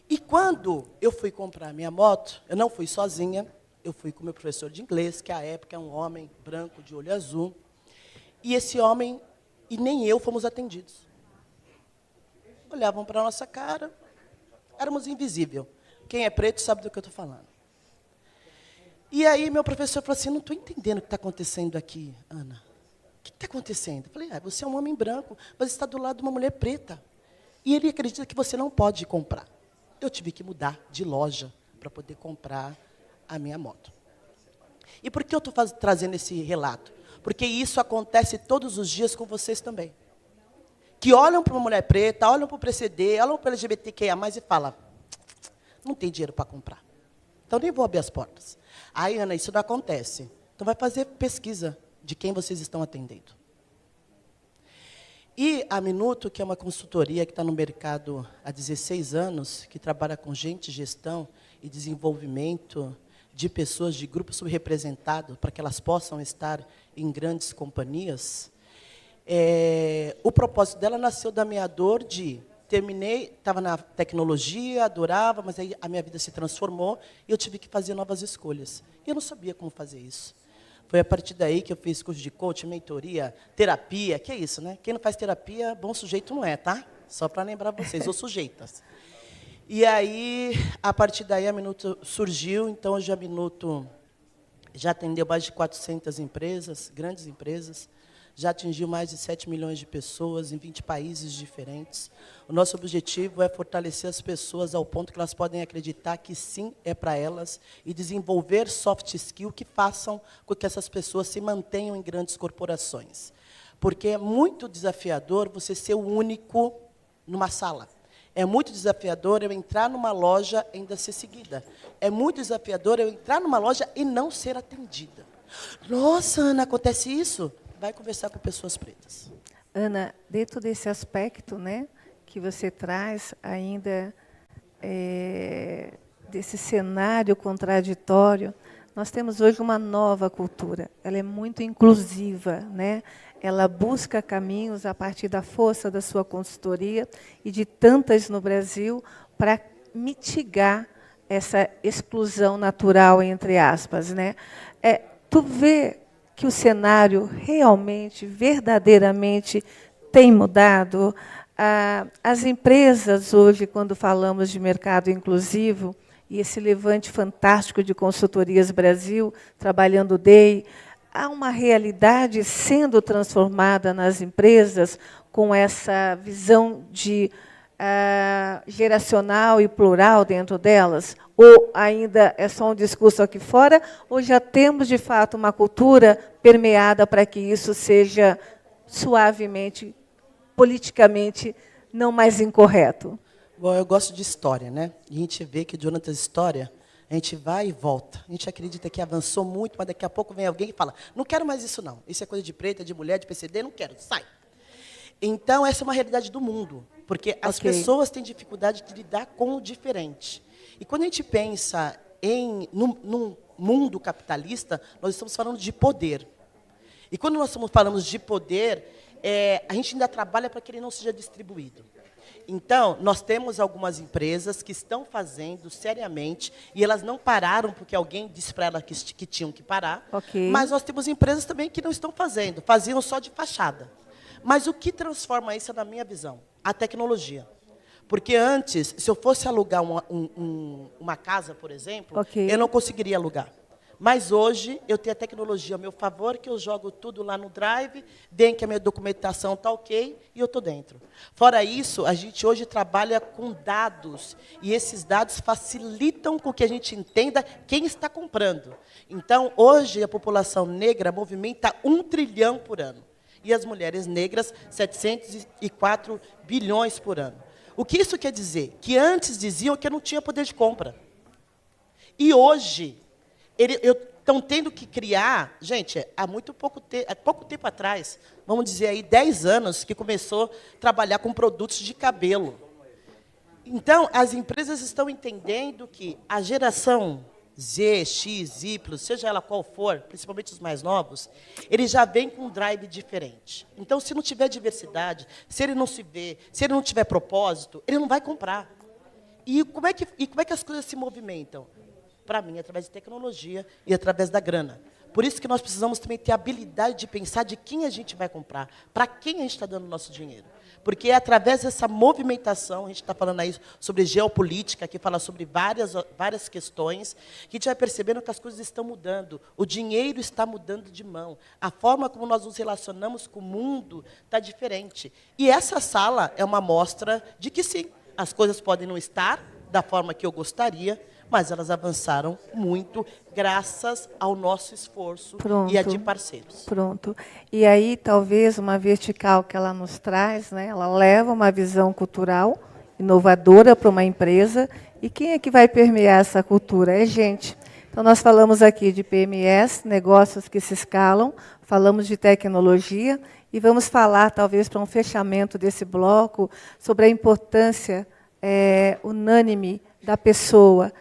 E quando eu fui comprar minha moto, eu não fui sozinha, eu fui com meu professor de inglês, que à época é um homem branco de olho azul. E esse homem, e nem eu, fomos atendidos. Olhavam para a nossa cara, éramos invisíveis. Quem é preto sabe do que eu estou falando. E aí meu professor falou assim, não estou entendendo o que está acontecendo aqui, Ana. O que está acontecendo? Eu falei, você é um homem branco, mas está do lado de uma mulher preta. E ele acredita que você não pode comprar. Eu tive que mudar de loja para poder comprar a minha moto. E por que eu estou trazendo esse relato? Porque isso acontece todos os dias com vocês também. Que olham para uma mulher preta, olham para o PCD, olham para o LGBTQIA+, e falam, não tem dinheiro para comprar. Então, nem vou abrir as portas. Aí, Ana, isso não acontece. Então, vai fazer pesquisa de quem vocês estão atendendo. E a Minuto, que é uma consultoria que está no mercado há 16 anos, que trabalha com gente, gestão e desenvolvimento de pessoas de grupos subrepresentados, para que elas possam estar em grandes companhias, o propósito dela nasceu da minha dor de... Terminei, estava na tecnologia, adorava, mas aí a minha vida se transformou e eu tive que fazer novas escolhas. E eu não sabia como fazer isso. Foi a partir daí que eu fiz curso de coaching, mentoria, terapia, que é isso, né? Quem não faz terapia, bom sujeito não é, tá? Só para lembrar vocês, ou sujeitas. E aí, a partir daí, a Minuto surgiu, então hoje a Minuto já atendeu mais de 400 empresas, grandes empresas, já atingiu mais de 7 milhões de pessoas em 20 países diferentes. O nosso objetivo é fortalecer as pessoas ao ponto que elas podem acreditar que sim, é para elas, e desenvolver soft skill que façam com que essas pessoas se mantenham em grandes corporações. Porque é muito desafiador você ser o único numa sala. É muito desafiador eu entrar numa loja e ainda ser seguida. É muito desafiador eu entrar numa loja e não ser atendida. Nossa, Ana, acontece isso? Vai conversar com pessoas pretas. Ana, dentro desse aspecto, né, que você traz ainda desse cenário contraditório, nós temos hoje uma nova cultura. Ela é muito inclusiva, né? Ela busca caminhos a partir da força da sua consultoria e de tantas no Brasil para mitigar essa exclusão natural, entre aspas, né? Tu vê que o cenário realmente, verdadeiramente, tem mudado. As empresas hoje, quando falamos de mercado inclusivo, e esse levante fantástico de Consultorias Brasil, trabalhando o DEI, há uma realidade sendo transformada nas empresas com essa visão de geracional e plural dentro delas? Ou ainda é só um discurso aqui fora, ou já temos, de fato, uma cultura permeada para que isso seja suavemente, politicamente, não mais incorreto? Bom, eu gosto de história, né? E a gente vê que, durante a história, a gente vai e volta. A gente acredita que avançou muito, mas daqui a pouco vem alguém e fala, não quero mais isso, não. Isso é coisa de preta, de mulher, de PCD, não quero, sai. Então, essa é uma realidade do mundo, porque as pessoas têm dificuldade de lidar com o diferente. E quando a gente pensa num mundo capitalista, nós estamos falando de poder. E quando nós falamos de poder, a gente ainda trabalha para que ele não seja distribuído. Então, nós temos algumas empresas que estão fazendo seriamente, e elas não pararam porque alguém disse para elas que tinham que parar, mas nós temos empresas também que não estão fazendo, faziam só de fachada. Mas o que transforma isso, na minha visão? A tecnologia. Porque antes, se eu fosse alugar uma casa, por exemplo, Ok. eu não conseguiria alugar. Mas hoje eu tenho a tecnologia ao meu favor, que eu jogo tudo lá no Drive, dentro que a minha documentação está ok, e eu estou dentro. Fora isso, a gente hoje trabalha com dados, e esses dados facilitam com que a gente entenda quem está comprando. Então, hoje, a população negra movimenta 1 trilhão por ano. E as mulheres negras, 704 bilhões por ano. O que isso quer dizer? Que antes diziam que eu não tinha poder de compra. E hoje, estão tendo que criar... Gente, há pouco tempo atrás, vamos dizer aí, 10 anos, que começou a trabalhar com produtos de cabelo. Então, as empresas estão entendendo que a geração Z, X, Y, seja ela qual for, principalmente os mais novos, ele já vem com um drive diferente. Então, se não tiver diversidade, se ele não se vê, se ele não tiver propósito, ele não vai comprar. E como é que as coisas se movimentam? Para mim, através de tecnologia e através da grana. Por isso que nós precisamos também ter a habilidade de pensar de quem a gente vai comprar, para quem a gente está dando o nosso dinheiro. Porque é através dessa movimentação, a gente está falando aí sobre geopolítica, que fala sobre várias questões, que a gente vai percebendo que as coisas estão mudando, o dinheiro está mudando de mão, a forma como nós nos relacionamos com o mundo está diferente. E essa sala é uma amostra de que, sim, as coisas podem não estar da forma que eu gostaria, mas elas avançaram muito graças ao nosso esforço e a de parceiros. Pronto. E aí, talvez, uma vertical que ela nos traz, né, ela leva uma visão cultural inovadora para uma empresa. E quem é que vai permear essa cultura? É gente. Então, nós falamos aqui de PMS, negócios que se escalam, falamos de tecnologia, e vamos falar, talvez, para um fechamento desse bloco, sobre a importância unânime da pessoa,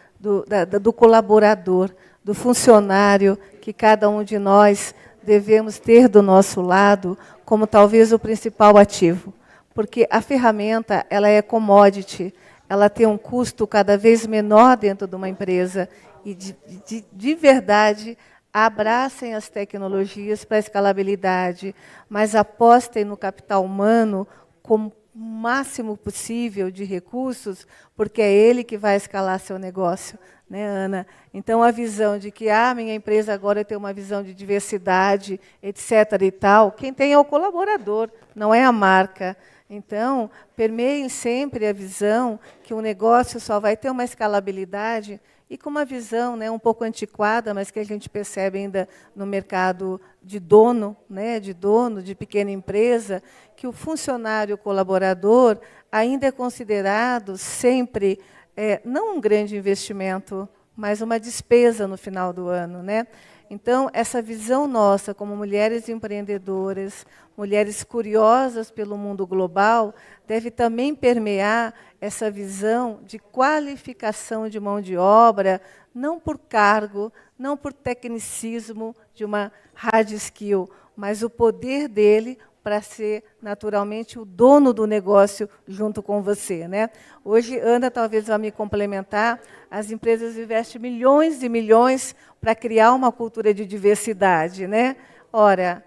do colaborador, do funcionário, que cada um de nós devemos ter do nosso lado como talvez o principal ativo. Porque a ferramenta, ela é commodity, ela tem um custo cada vez menor dentro de uma empresa. E, de verdade, abracem as tecnologias para a escalabilidade, mas apostem no capital humano como o máximo possível de recursos, porque é ele que vai escalar seu negócio, né, Ana? Então, a visão de que minha empresa agora tem uma visão de diversidade, etc. e tal, quem tem é o colaborador, não é a marca. Então, permeiem sempre a visão que o negócio só vai ter uma escalabilidade e com uma visão, né, um pouco antiquada, mas que a gente percebe ainda no mercado de dono, né, de pequena empresa, que o funcionário colaborador ainda é considerado sempre, não um grande investimento, mas uma despesa no final do ano, né? Então, essa visão nossa como mulheres empreendedoras, mulheres curiosas pelo mundo global, deve também permear essa visão de qualificação de mão de obra, não por cargo, não por tecnicismo de uma hard skill, mas o poder dele para ser, naturalmente, o dono do negócio junto com você, né? Hoje, Ana talvez vá me complementar, as empresas investem milhões e milhões para criar uma cultura de diversidade, né? Ora,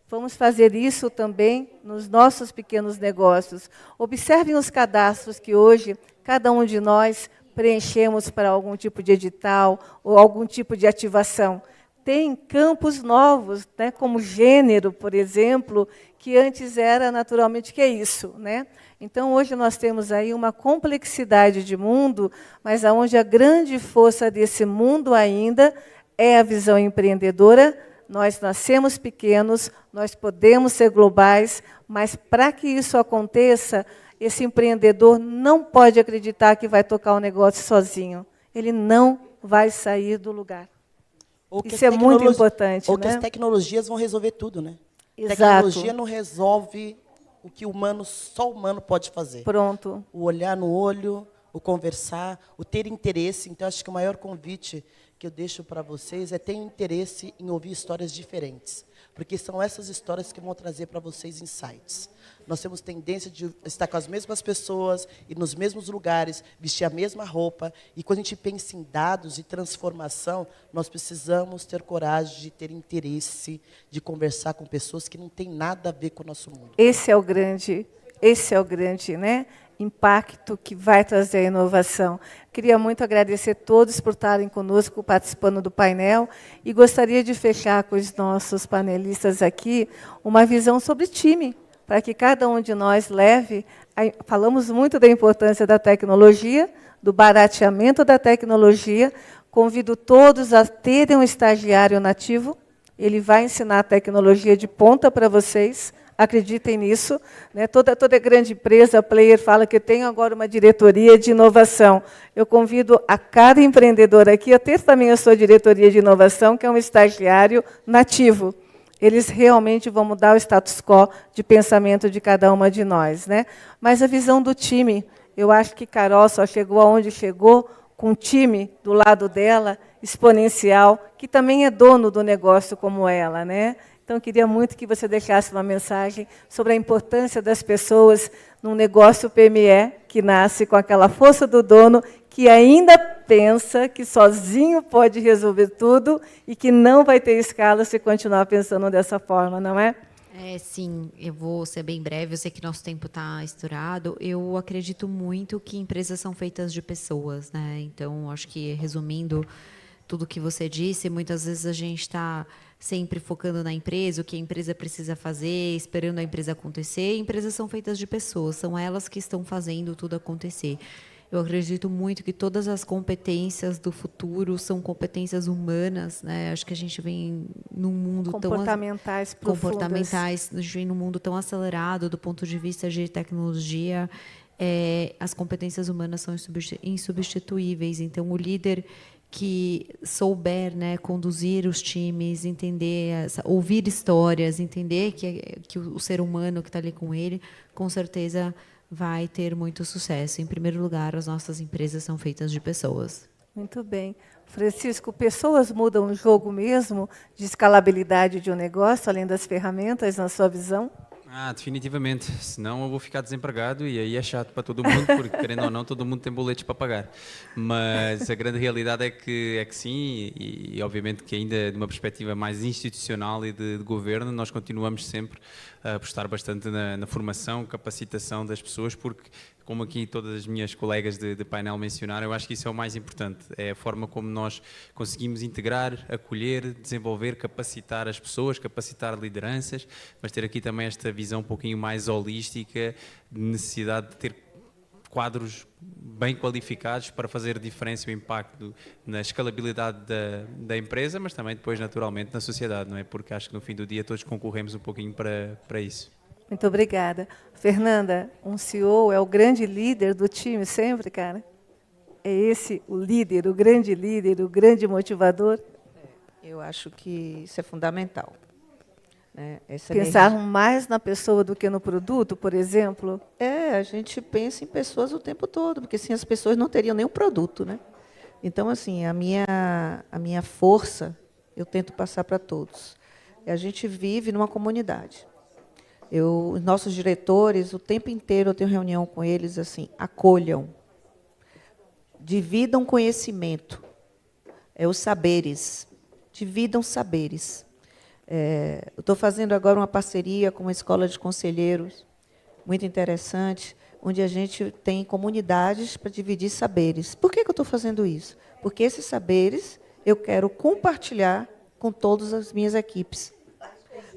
vamos fazer isso também nos nossos pequenos negócios. Observem os cadastros que hoje cada um de nós preenchemos para algum tipo de edital ou algum tipo de ativação. Tem campos novos, né, como gênero, por exemplo, que antes era naturalmente que é isso, né? Então, hoje nós temos aí uma complexidade de mundo, mas onde a grande força desse mundo ainda é a visão empreendedora. Nós nascemos pequenos, nós podemos ser globais, mas para que isso aconteça, esse empreendedor não pode acreditar que vai tocar o negócio sozinho. Ele não vai sair do lugar. Isso é muito importante. Ou que né? as tecnologias vão resolver tudo, né? Exato. Tecnologia não resolve o que só o humano pode fazer. Pronto. O olhar no olho, o conversar, o ter interesse. Então, acho que o maior convite que eu deixo para vocês é ter interesse em ouvir histórias diferentes. Porque são essas histórias que vão trazer para vocês insights. Nós temos tendência de estar com as mesmas pessoas, ir nos mesmos lugares, vestir a mesma roupa. E quando a gente pensa em dados e transformação, nós precisamos ter coragem de ter interesse, de conversar com pessoas que não têm nada a ver com o nosso mundo. Esse é o grande, né? impacto que vai trazer a inovação. Queria muito agradecer a todos por estarem conosco, participando do painel, e gostaria de fechar com os nossos panelistas aqui uma visão sobre time, para que cada um de nós leve... Falamos muito da importância da tecnologia, do barateamento da tecnologia. Convido todos a terem um estagiário nativo. Ele vai ensinar a tecnologia de ponta para vocês. Acreditem nisso. Né? Toda grande empresa, player, fala que tem agora uma diretoria de inovação. Eu convido a cada empreendedor aqui a ter também a sua diretoria de inovação, que é um estagiário nativo. Eles realmente vão mudar o status quo de pensamento de cada uma de nós. Né? Mas a visão do time, eu acho que Carol só chegou aonde chegou com um time do lado dela, exponencial, que também é dono do negócio como ela. Né? Então, eu queria muito que você deixasse uma mensagem sobre a importância das pessoas num negócio PME que nasce com aquela força do dono, que ainda pensa que sozinho pode resolver tudo e que não vai ter escala se continuar pensando dessa forma, não é? Sim, eu vou ser bem breve, eu sei que nosso tempo está estourado. Eu acredito muito que empresas são feitas de pessoas, né? Então, acho que, resumindo tudo que você disse, muitas vezes a gente está sempre focando na empresa, o que a empresa precisa fazer, esperando a empresa acontecer. Empresas são feitas de pessoas, são elas que estão fazendo tudo acontecer. Eu acredito muito que todas as competências do futuro são competências humanas, né? Acho que a gente vem num mundo comportamentais tão comportamentais, a gente vem num mundo tão acelerado do ponto de vista de tecnologia. As competências humanas são insubstituíveis. Então, o líder que souber, né, conduzir os times, entender, ouvir histórias, entender que o ser humano que está ali com ele, com certeza vai ter muito sucesso. Em primeiro lugar, as nossas empresas são feitas de pessoas. Muito bem. Francisco, pessoas mudam o jogo mesmo de escalabilidade de um negócio, além das ferramentas, na sua visão? Definitivamente. Senão eu vou ficar desempregado e aí é chato para todo mundo, porque, querendo ou não, todo mundo tem boletos para pagar. Mas a grande realidade é que sim, e obviamente que ainda de uma perspectiva mais institucional e de governo, nós continuamos sempre a apostar bastante na formação, capacitação das pessoas, porque, como aqui todas as minhas colegas de painel mencionaram, eu acho que isso é o mais importante. É a forma como nós conseguimos integrar, acolher, desenvolver, capacitar as pessoas, capacitar lideranças, mas ter aqui também esta visão um pouquinho mais holística, de necessidade de ter quadros bem qualificados para fazer diferença e o impacto na escalabilidade da empresa, mas também depois, naturalmente, na sociedade, não é? Porque acho que no fim do dia todos concorremos um pouquinho para isso. Muito obrigada. Fernanda, um CEO é o grande líder do time sempre, cara? É esse o líder, o grande motivador? Eu acho que isso é fundamental. Né? Pensar mais na pessoa do que no produto, por exemplo? A gente pensa em pessoas o tempo todo, porque assim as pessoas não teriam nenhum produto. Né? Então, assim, a minha força, eu tento passar para todos. A gente vive numa comunidade. Os nossos diretores, o tempo inteiro eu tenho reunião com eles, assim, acolham, dividam conhecimento, os saberes, dividam saberes. Eu estou fazendo agora uma parceria com uma escola de conselheiros, muito interessante, onde a gente tem comunidades para dividir saberes. Por que eu estou fazendo isso? Porque esses saberes eu quero compartilhar com todas as minhas equipes.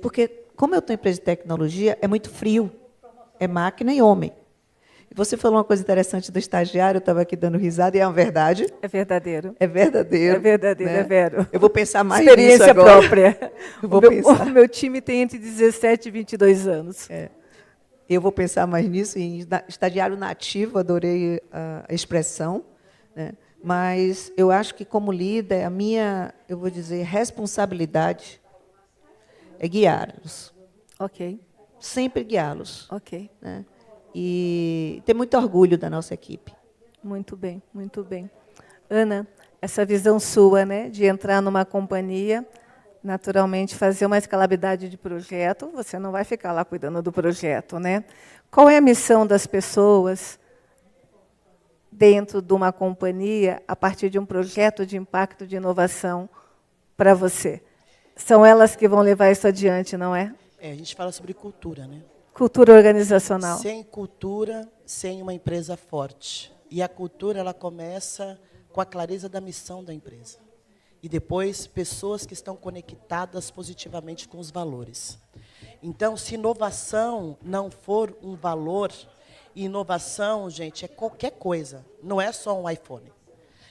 Porque, como eu estou em empresa de tecnologia, é muito frio, é máquina e homem. Você falou uma coisa interessante do estagiário, eu estava aqui dando risada, e é uma verdade. É verdadeiro. É verdadeiro. É verdadeiro, né? É vero. Eu vou pensar mais Experiência nisso agora. Própria. O meu time tem entre 17 e 22 anos. Eu vou pensar mais nisso. Em estagiário nativo, adorei a expressão. Né? Mas eu acho que, como líder, a minha, eu vou dizer, responsabilidade é guiá-los. Ok. Sempre guiá-los. Ok. Né? E ter muito orgulho da nossa equipe. Muito bem, muito bem. Ana, essa visão sua, né, de entrar numa companhia, naturalmente fazer uma escalabilidade de projeto, você não vai ficar lá cuidando do projeto, né? Qual é a missão das pessoas dentro de uma companhia a partir de um projeto de impacto de inovação para você? São elas que vão levar isso adiante, não é? A gente fala sobre cultura, né? Cultura organizacional. Sem cultura, sem uma empresa forte. E a cultura, ela começa com a clareza da missão da empresa. E depois, pessoas que estão conectadas positivamente com os valores. Então, se inovação não for um valor, e inovação, gente, é qualquer coisa, não é só um iPhone.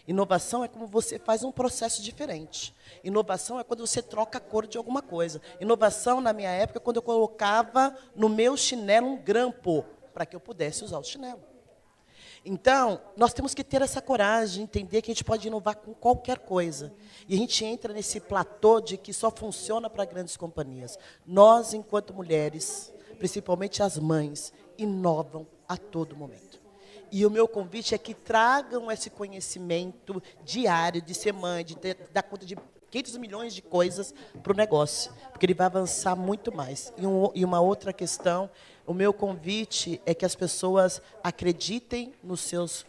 Inovação é como você faz um processo diferente. Inovação é quando você troca a cor de alguma coisa. Inovação, na minha época, é quando eu colocava no meu chinelo um grampo, para que eu pudesse usar o chinelo. Então, nós temos que ter essa coragem, entender que a gente pode inovar com qualquer coisa. E a gente entra nesse platô de que só funciona para grandes companhias. Nós, enquanto mulheres, principalmente as mães, inovam a todo momento. E o meu convite é que tragam esse conhecimento diário de ser mãe, de dar conta de 500 milhões de coisas para o negócio, porque ele vai avançar muito mais. E uma outra questão, o meu convite é que as pessoas acreditem nos seus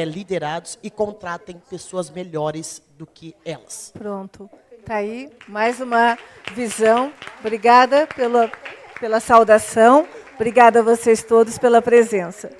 liderados e contratem pessoas melhores do que elas. Pronto. Está aí mais uma visão. Obrigada pela saudação. Obrigada a vocês todos pela presença.